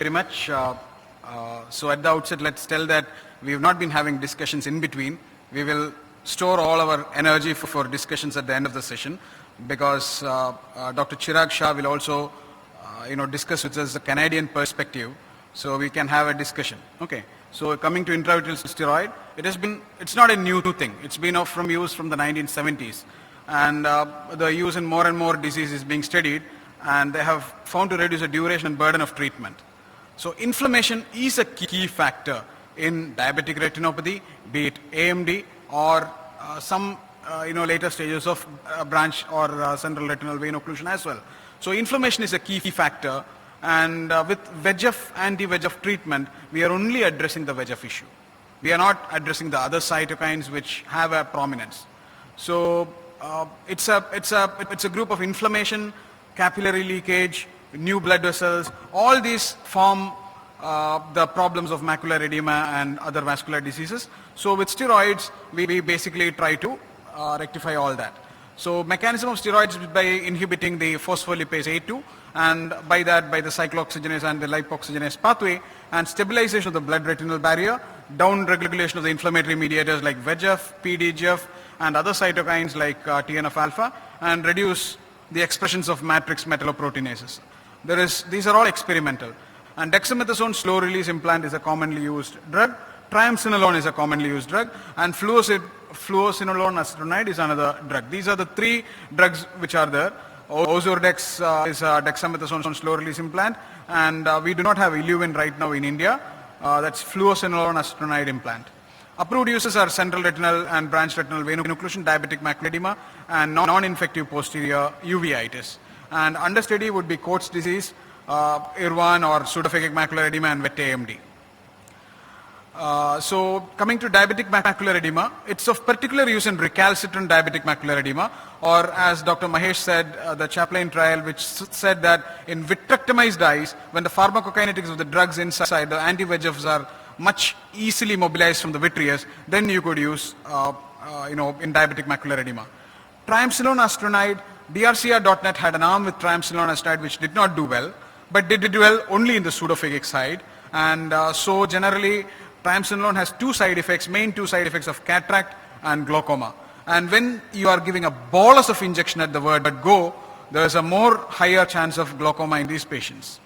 Very much. So at the outset, let's tell that we have not been having discussions in between. We will store all our energy for discussions at the end of the session, because Dr. Chirag Shah will also discuss with us the Canadian perspective, so we can have a discussion. Okay. So coming to intravitreal steroid, it's not a new thing. It's been from use from the 1970s, and the use in more and more disease is being studied, and they have found to reduce the duration and burden of treatment. So inflammation is a key factor in diabetic retinopathy, be it AMD or some later stages of branch or central retinal vein occlusion as well. So inflammation is a key factor, and with VEGF, anti-VEGF treatment, we are only addressing the VEGF issue. We are not addressing the other cytokines which have a prominence. So it's a group of inflammation, capillary leakage, new blood vessels. All these form the problems of macular edema and other vascular diseases. So with steroids, we basically try to rectify all that. So mechanism of steroids is by inhibiting the phospholipase A2, and by that by the cyclooxygenase and the lipoxygenase pathway, and stabilization of the blood retinal barrier, down regulation of the inflammatory mediators like VEGF, PDGF and other cytokines like TNF-alpha, and reduce the expressions of matrix metalloproteinases. These are all experimental. And dexamethasone slow release implant is a commonly used drug. Triamcinolone is a commonly used drug, and fluocinolone acetonide is another drug. These are the three drugs which are there. Ozurdex is a dexamethasone slow release implant, and we do not have Iluvin right now in India. That's fluocinolone acetonide implant. Approved uses are central retinal and branch retinal vein occlusion, diabetic macular edema, and non-infective posterior uveitis. And under study would be Coats disease, IRWAN or pseudophakic macular edema, and wet AMD. So coming to diabetic macular edema, it's of particular use in recalcitrant diabetic macular edema, or as Dr. Mahesh said, the Chaplain trial, which said that in vitrectomized eyes, when the pharmacokinetics of the drugs inside, the anti-VEGFs are much easily mobilized from the vitreous, then you could use in diabetic macular edema. Triamcinolone acetonide, DRCR.net had an arm with triamcinolone acetonide which did not do well, but did well only in the pseudophakic side. And so generally, triamcinolone has main two side effects of cataract and glaucoma. And when you are giving a bolus of injection at the word go, there is a more higher chance of glaucoma in these patients.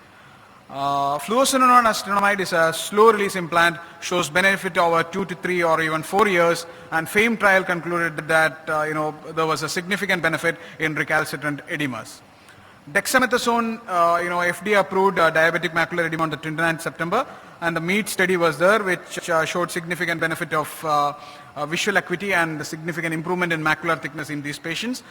Fluocinolone acetonide is a slow release implant, shows benefit over 2 to 3 or even 4 years, and FAME trial concluded that there was a significant benefit in recalcitrant edemas. Dexamethasone, FDA approved diabetic macular edema on the 29th September, and the MEET study was there, which showed significant benefit of visual acuity and the significant improvement in macular thickness in these patients.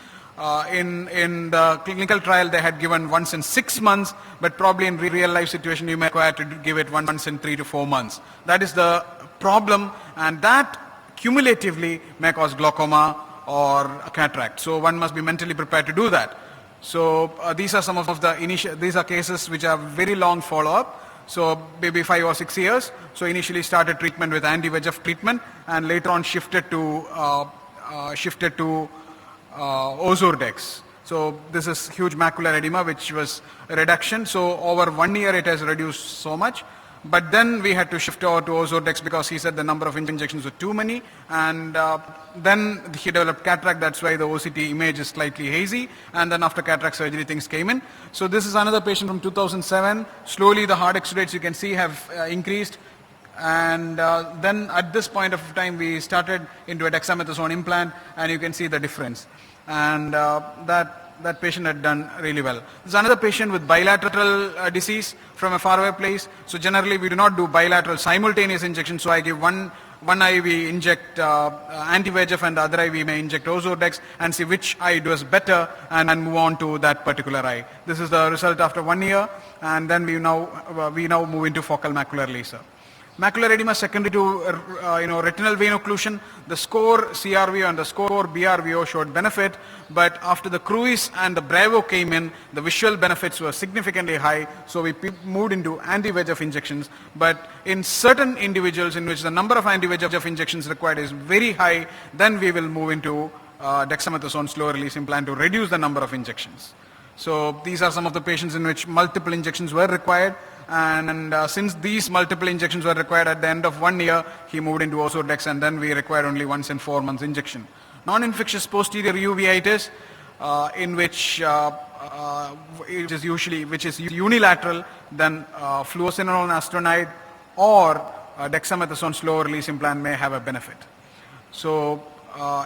In the clinical trial, they had given once in 6 months, but probably in real life situation, you may require to give it once in 3 to 4 months. That is the problem, and that cumulatively may cause glaucoma or cataract. So one must be mentally prepared to do that. So these are some of these are cases which are very long follow-up. So maybe 5 or 6 years. So initially started treatment with anti-VEGF treatment, and later on shifted to Ozurdex. So this is huge macular edema, which was a reduction. So over 1 year it has reduced so much. But then we had to shift over to Ozurdex because he said the number of injections were too many, and then he developed cataract. That's why the OCT image is slightly hazy, and then after cataract surgery things came in. So this is another patient from 2007. Slowly the hard exudates you can see have increased, and then at this point of time we started into a dexamethasone implant, and you can see the difference, and that patient had done really well. There's another patient with bilateral disease from a faraway place. So generally we do not do bilateral simultaneous injection. So I give one eye we inject anti-VEGF, and the other eye we may inject Ozurdex, and see which eye does better, and move on to that particular eye. This is the result after 1 year, and then we now move into focal macular laser. Macular edema secondary to retinal vein occlusion, the SCORE CRVO and the SCORE BRVO showed benefit, but after the CRUISE and the BRAVO came in, the visual benefits were significantly high, so we moved into anti-VEGF injections. But in certain individuals in which the number of anti-VEGF injections required is very high, then we will move into dexamethasone slow release implant to reduce the number of injections. So these are some of the patients in which multiple injections were required. and since these multiple injections were required at the end of 1 year, he moved into Ozurdex, and then we required only once in 4 months injection. Non-infectious posterior uveitis, in which which is unilateral, then fluocinolone acetonide or dexamethasone slow release implant may have a benefit. So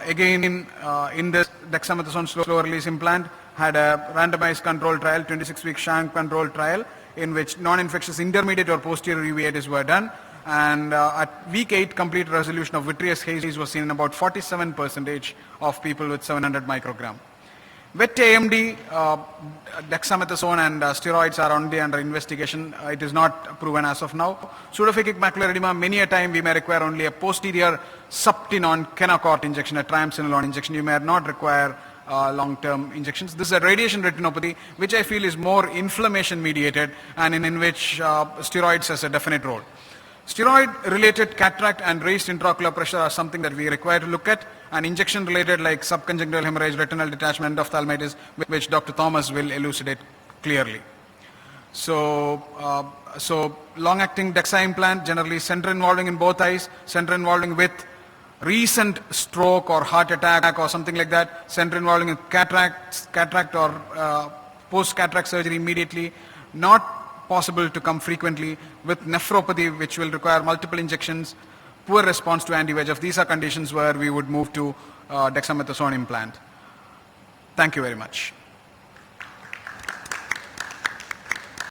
again, in this dexamethasone slow release implant had a randomized control trial, 26-week sham control trial, in which non-infectious intermediate or posterior uveitis were done, and at week 8 complete resolution of vitreous haze was seen in about 47% of people with 700 microgram. Wet AMD, dexamethasone and steroids are only under investigation. It is not proven as of now. Pseudophakic macular edema, many a time we may require only a posterior subtenon Kenacort injection, a triamcinolone injection. You may not require long-term injections. This is a radiation retinopathy, which I feel is more inflammation mediated, and in which steroids has a definite role. Steroid-related cataract and raised intraocular pressure are something that we require to look at, and injection-related like subconjunctival hemorrhage, retinal detachment, endophthalmitis, which Dr. Thomas will elucidate clearly. So long-acting DEXA implant, generally center involving in both eyes, center involving with recent stroke or heart attack or something like that, center involving in cataract or post-cataract surgery immediately, not possible to come frequently, with nephropathy which will require multiple injections, poor response to anti-VEGF. These are conditions where we would move to dexamethasone implant. Thank you very much.